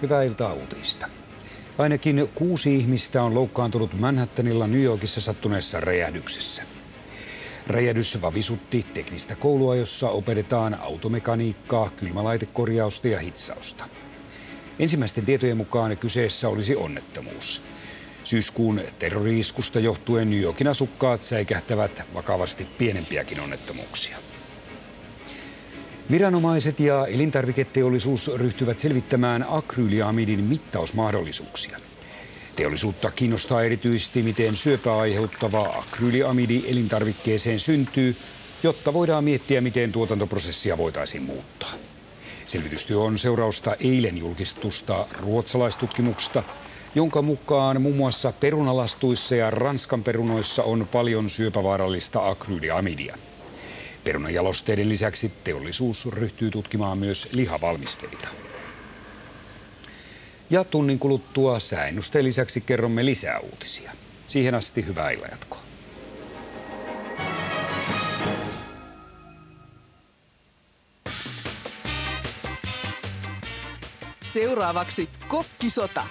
Hyvää iltaa uutisista. Ainakin 6 ihmistä on loukkaantunut Manhattanilla New Yorkissa sattuneessa räjähdyksessä. Räjähdys vavisutti teknistä koulua, jossa opetetaan automekaniikkaa, kylmälaitekorjausta ja hitsausta. Ensimmäisten tietojen mukaan kyseessä olisi onnettomuus. Syyskuun terrori-iskusta johtuen New Yorkin asukkaat säikähtävät vakavasti pienempiäkin onnettomuuksia. Viranomaiset ja elintarviketeollisuus ryhtyvät selvittämään akryyliamidin mittausmahdollisuuksia. Teollisuutta kiinnostaa erityisesti, miten syöpää aiheuttava akryyliamidi elintarvikkeeseen syntyy, jotta voidaan miettiä, miten tuotantoprosessia voitaisiin muuttaa. Selvitystyö on seurausta eilen julkistusta ruotsalaistutkimuksesta, jonka mukaan muun muassa perunalastuissa ja Ranskan perunoissa on paljon syöpävaarallista akryyliamidia. Perunajalosteiden lisäksi teollisuus ryhtyy tutkimaan myös lihavalmisteita. Ja tunnin kuluttua sääennusteen lisäksi kerromme lisää uutisia. Siihen asti hyvää illanjatkoa. Seuraavaksi kokkisota.